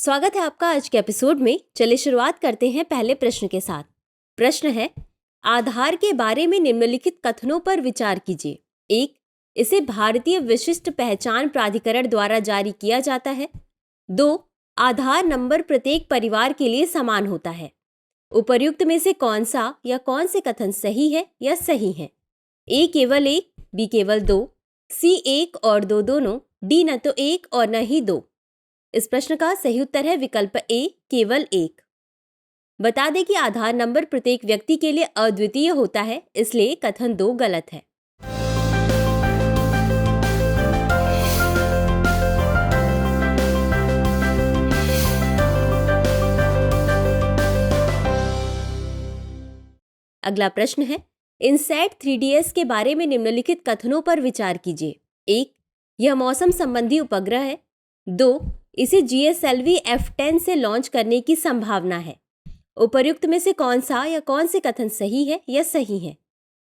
स्वागत है आपका आज के एपिसोड में। चलिए शुरुआत करते हैं पहले प्रश्न के साथ। प्रश्न है, आधार के बारे में निम्नलिखित कथनों पर विचार कीजिए। 1. इसे भारतीय विशिष्ट पहचान प्राधिकरण द्वारा जारी किया जाता है। 2. आधार नंबर प्रत्येक परिवार के लिए समान होता है। उपर्युक्त में से कौन सा या कौन से कथन सही है या सही है? ए केवल 1, बी केवल 2, सी 1 और 2 दोनों, डी न तो 1 और न ही 2। इस प्रश्न का सही उत्तर है विकल्प ए, केवल 1। बता दें कि आधार नंबर प्रत्येक व्यक्ति के लिए अद्वितीय होता है, इसलिए कथन 2 गलत है। अगला प्रश्न है, इनसैट 3DS के बारे में निम्नलिखित कथनों पर विचार कीजिए। 1. यह मौसम संबंधी उपग्रह है। 2. इसे GSLV F10 से लॉन्च करने की संभावना है। उपर्युक्त में से कौन सा या कौन से कथन सही है या सही है?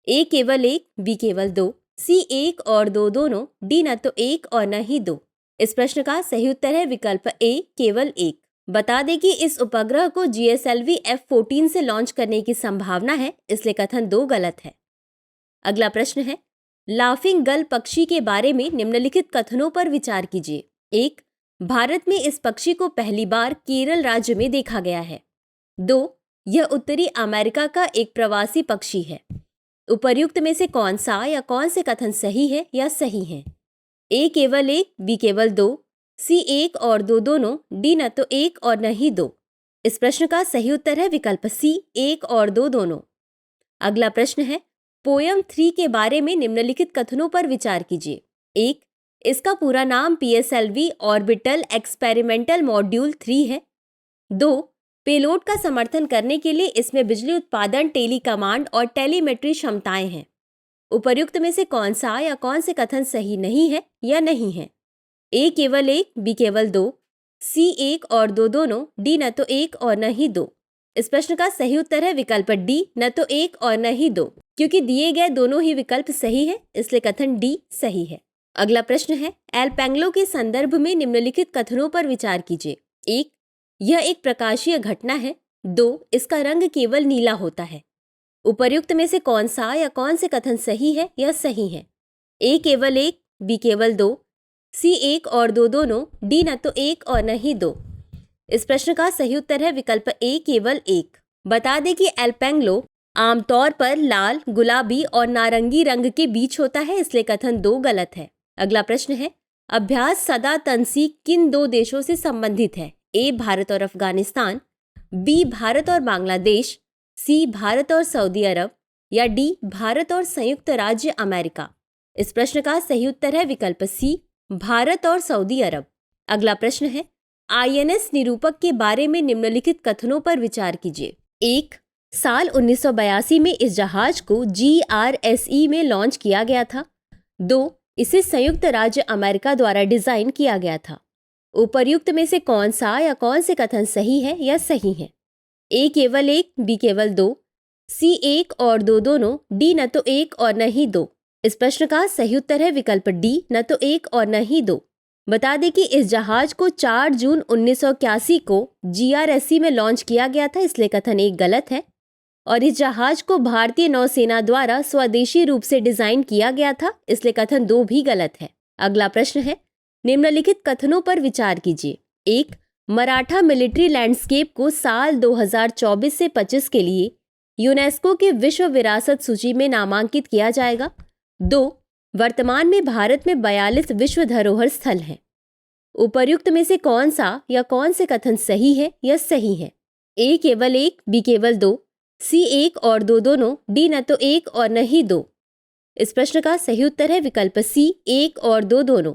ए केवल 1, बी केवल 2, सी 1 और 2 दोनों, डी न तो 1 और न ही 2। इस प्रश्न का सही उत्तर है विकल्प ए, केवल 1। बता दें कि इस उपग्रह को GSLV F14 से लॉन्च करने की संभावना है, इसलिए कथन 2 गलत है। अगला प्रश्न है, लाफिंग गल पक्षी के बारे में निम्नलिखित कथनों पर विचार कीजिए। 1. भारत में इस पक्षी को पहली बार केरल राज्य में देखा गया है। 2. यह उत्तरी अमेरिका का एक प्रवासी पक्षी है। उपर्युक्त में से कौन सा या कौन से कथन सही है या सही है? ए केवल 1, बी केवल 2, सी 1 और 2 दोनों, डी न तो 1 और न ही 2। इस प्रश्न का सही उत्तर है विकल्प सी, 1 और 2 दोनों। अगला प्रश्न है, पोयम 3 के बारे में निम्नलिखित कथनों पर विचार कीजिए। 1. इसका पूरा नाम PSLV ऑर्बिटल एक्सपेरिमेंटल मॉड्यूल 3 है। 2. पेलोड का समर्थन करने के लिए इसमें बिजली उत्पादन, टेली कमांड और टेलीमेट्री क्षमताएं हैं। उपर्युक्त में से कौन सा या कौन से कथन सही नहीं है या नहीं है? ए केवल 1, बी केवल 2, सी 1 और 2 दोनों, डी न तो 1 और न ही 2। इस प्रश्न का सही उत्तर है विकल्प डी, न तो 1 और न ही 2। क्योंकि दिए गए दोनों ही विकल्प सही है, इसलिए कथन डी सही है। अगला प्रश्न है, एल पेंग्लो के संदर्भ में निम्नलिखित कथनों पर विचार कीजिए। 1. यह एक प्रकाशीय घटना है। 2. इसका रंग केवल नीला होता है। उपर्युक्त में से कौन सा या कौन से कथन सही है या सही है? ए केवल 1, बी केवल 2, सी 1 और 2 दोनों, डी न तो 1 और न ही 2। इस प्रश्न का सही उत्तर है विकल्प ए, केवल 1। बता दें कि एल पेंग्लो आमतौर पर लाल, गुलाबी और नारंगी रंग के बीच होता है, इसलिए कथन 2 गलत है। अगला प्रश्न है, अभ्यास सदा तनसीक किन 2 देशों से संबंधित है? ए भारत और अफगानिस्तान, बी भारत और बांग्लादेश, सी भारत और सऊदी अरब या डी भारत और संयुक्त राज्य अमेरिका। इस प्रश्न का सही उत्तर है विकल्प सी, भारत और सऊदी अरब। अगला प्रश्न है, INS निरूपक के बारे में निम्नलिखित कथनों पर विचार कीजिए। 1. साल 1982 में इस जहाज को GRSE में लॉन्च किया गया था। 2. इसे संयुक्त राज्य अमेरिका द्वारा डिजाइन किया गया था। उपर्युक्त में से कौन सा या कौन से कथन सही है या सही है? ए केवल 1, बी केवल 2, सी 1 और 2 दोनों, डी न तो 1 और न ही 2। इस प्रश्न का सही उत्तर है विकल्प डी, न तो 1 और न ही 2। बता दें कि इस जहाज को 4 जून 1981 को GRSE में लॉन्च किया गया था, इसलिए कथन 1 गलत है। और इस जहाज को भारतीय नौसेना द्वारा स्वदेशी रूप से डिजाइन किया गया था, इसलिए कथन 2 भी गलत है। अगला प्रश्न है, निम्नलिखित कथनों पर विचार कीजिए। 1. मराठा मिलिट्री लैंडस्केप को साल 2024 से 25 के लिए यूनेस्को के विश्व विरासत सूची में नामांकित किया जाएगा। 2. वर्तमान में भारत में 42 विश्व धरोहर स्थल हैं। उपर्युक्त में से कौन सा या कौन से कथन सही है या सही है? ए केवल 1, बी केवल 2, सी 1 और 2 दोनों, डी न तो 1 और न ही 2। इस प्रश्न का सही उत्तर है विकल्प सी, 1 और 2 दोनों।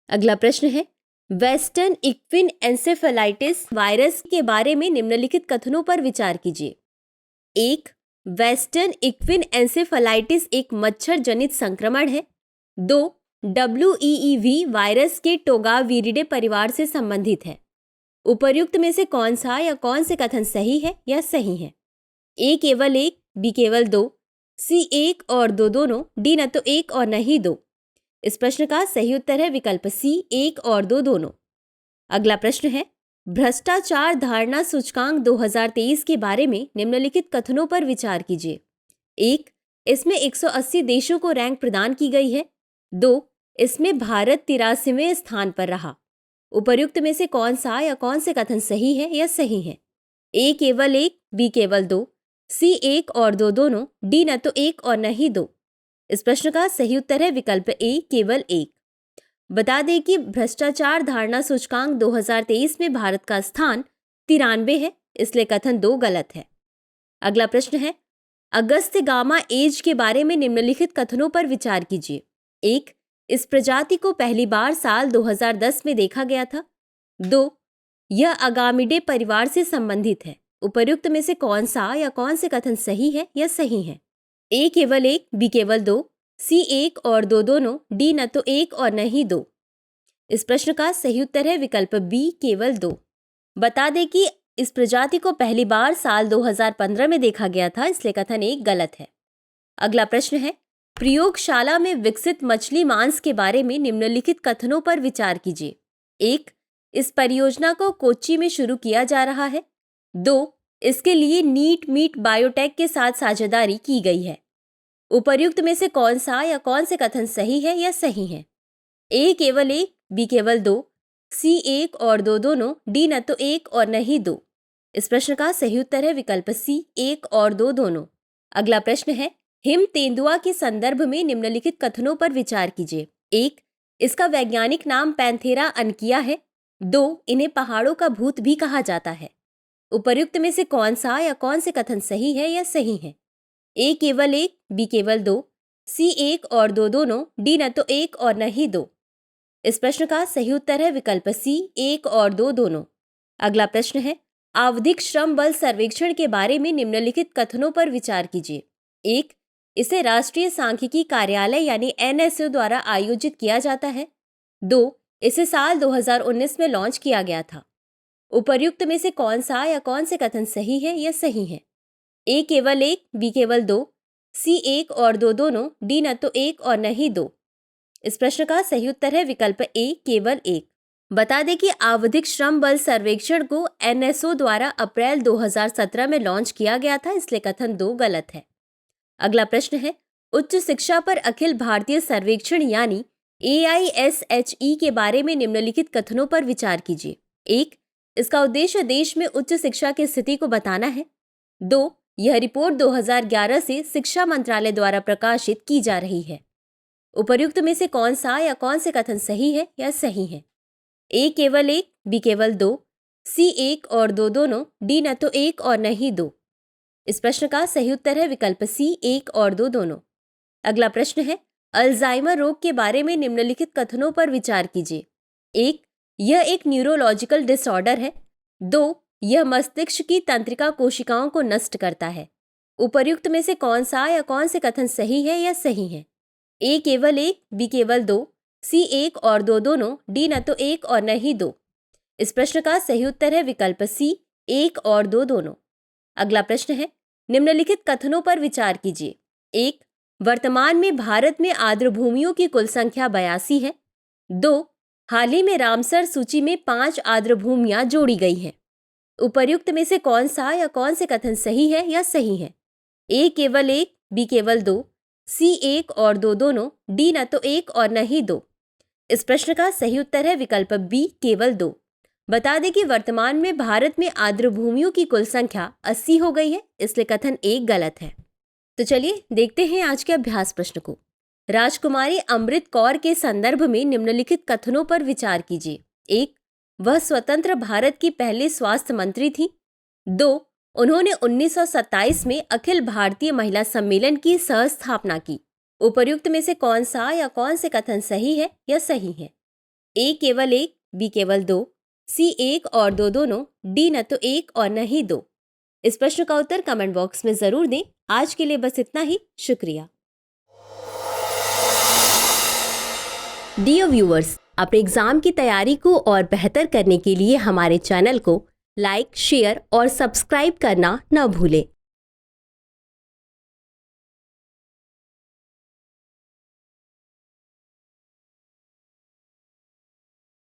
अगला प्रश्न है, वेस्टर्न इक्विन एंसेफेलाइटिस वायरस के बारे में निम्नलिखित कथनों पर विचार कीजिए। 1. वेस्टर्न इक्विन एंसेफेलाइटिस एक मच्छर जनित संक्रमण है। 2. WEEV वायरस के टोगावीरिडे परिवार से संबंधित है। उपर्युक्त में से कौन सा या कौन से कथन सही है या सही है? ए केवल 1, बी केवल 2, सी 1 और 2 दोनों, डी न तो 1 और न ही 2। इस प्रश्न का सही उत्तर है विकल्प सी, 1 और 2 दोनों। अगला प्रश्न है, भ्रष्टाचार धारणा सूचकांक 2023 के बारे में निम्नलिखित कथनों पर विचार कीजिए। 1. इसमें 180 देशों को रैंक प्रदान की गई है। 2. इसमें भारत 83वें स्थान पर रहा। उपर्युक्त में से कौन सा या कौन से कथन सही है या सही है? A केवल 1, B केवल 2, C 1 और 2 दोनों, D न तो 1 और न ही 2। इस प्रश्न का सही उत्तर है विकल्प A केवल 1। बता दें कि भ्रष्टाचार धारणा सूचकांक 2023 में भारत का स्थान 93 है, इसलिए कथन 2 गलत है। अगला प्रश्न है, अगस्त्य गामा एज के बारे में निम्नलिखित कथनों पर विचार कीजिए। 1. इस प्रजाति को पहली बार साल 2010 में देखा गया था। 2. यह अगामिडे परिवार से संबंधित है। उपर्युक्त में से कौन सा या कौन से कथन सही है या सही है? A केवल 1, B केवल 2, C 1 और 2 दोनों, D न तो 1 और न ही 2। इस प्रश्न का सही उत्तर है विकल्प B केवल 2। बता दें कि इस प्रजाति को पहली बार साल 2015 में देखा गया था, इसलिए कथन 1 गलत है। अगला प्रश्न है, प्रयोगशाला में विकसित मछली मांस के बारे में निम्नलिखित कथनों पर विचार कीजिए। 1. इस परियोजना को कोच्चि में शुरू किया जा रहा है। 2. इसके लिए नीट मीट बायोटेक के साथ साझेदारी की गई है। उपर्युक्त में से कौन सा या कौन से कथन सही है या सही है? A केवल 1, B केवल 2, C 1 और 2 दोनों, D न तो 1 और न ही 2। इस प्रश्न का सही उत्तर है विकल्प C 1 और 2 दोनों। अगला प्रश्न है, हिम तेंदुआ के संदर्भ में निम्नलिखित कथनों पर विचार कीजिए। 1. इसका वैज्ञानिक नाम पैंथेरा अनकिया है। 2. इन्हें पहाड़ों का भूत भी कहा जाता है। उपर्युक्त में से कौन सा या कौन से कथन सही है या सही है? A केवल 1, B केवल 2, C 1 और 2 दोनों, D न तो 1 और न ही 2। इस प्रश्न का सही उत्तर है विकल्प C 1 और 2 दोनों। अगला प्रश्न है, आवधिक श्रम बल सर्वेक्षण के बारे में निम्नलिखित कथनों पर विचार कीजिए। 1. इसे राष्ट्रीय सांख्यिकी कार्यालय यानी NSO द्वारा आयोजित किया जाता है। 2. इसे साल 2019 में लॉन्च किया गया था। उपर्युक्त में से कौन सा या कौन से कथन सही है या सही है? A केवल 1, B केवल 2, C 1 और 2 दोनों, D न तो 1 और न ही 2। इस प्रश्न का सही उत्तर है विकल्प A केवल 1। बता दें कि आवधिक श्रम बल सर्वेक्षण को NSO द्वारा अप्रैल 2017 में लॉन्च किया गया था, इसलिए कथन 2 गलत है। अगला प्रश्न है, उच्च शिक्षा पर अखिल भारतीय सर्वेक्षण यानी AISHE के बारे में निम्नलिखित कथनों पर विचार कीजिए। 1. इसका उद्देश्य देश में उच्च शिक्षा की स्थिति को बताना है। 2. यह रिपोर्ट 2011 से शिक्षा मंत्रालय द्वारा प्रकाशित की जा रही है। उपर्युक्त में से कौन सा या कौन से कथन सही है या सही है? A केवल 1, B केवल 2, C 1 और 2 दोनों, D न तो 1 और न ही 2। इस प्रश्न का सही उत्तर है विकल्प C 1 और 2 दोनों। अगला प्रश्न है, अल्जाइमर रोग के बारे में निम्नलिखित कथनों पर विचार कीजिए। 1. यह एक न्यूरोलॉजिकल डिसऑर्डर है। 2. यह मस्तिष्क की तंत्रिका कोशिकाओं को नष्ट करता है। उपर्युक्त में से कौन सा या कौन से कथन सही है या सही है? A केवल 1, B केवल 2, C 1 और 2 दोनों, D न तो 1 और न ही 2। इस प्रश्न का सही उत्तर है विकल्प C 1 और 2 दोनों। अगला प्रश्न है, निम्नलिखित कथनों पर विचार कीजिए। 1. वर्तमान में भारत में आर्द्र भूमियों की कुल संख्या 82 है। 2. हाल ही में रामसर सूची में 5 आर्द्र भूमियां जोड़ी गई हैं। उपर्युक्त में से कौन सा या कौन से कथन सही है या सही है? A केवल 1, B केवल 2, C 1 और 2 दोनों, D न तो 1 और न ही 2। इस प्रश्न का सही उत्तर है विकल्प B केवल 2। बता दें कि वर्तमान में भारत में आर्द्र भूमियों की कुल संख्या 80 हो गई है, इसलिए कथन 1 गलत है। तो चलिए देखते हैं आज के अभ्यास प्रश्न को। राजकुमारी अमृत कौर के संदर्भ में निम्नलिखित कथनों पर विचार कीजिए। 1. वह स्वतंत्र भारत की पहली स्वास्थ्य मंत्री थी। 2. उन्होंने 1927 में अखिल भारतीय महिला सम्मेलन की सह स्थापना की। उपर्युक्त में से कौन सा या कौन से कथन सही है या सही है? A केवल 1, B केवल 2, C 1 और 2 दोनों, D न तो 1 और न ही 2। इस प्रश्न का उत्तर कमेंट बॉक्स में जरूर दें। आज के लिए बस इतना ही, शुक्रिया। डियर व्यूअर्स, अपने एग्जाम की तैयारी को और बेहतर करने के लिए हमारे चैनल को लाइक, शेयर और सब्सक्राइब करना न भूलें।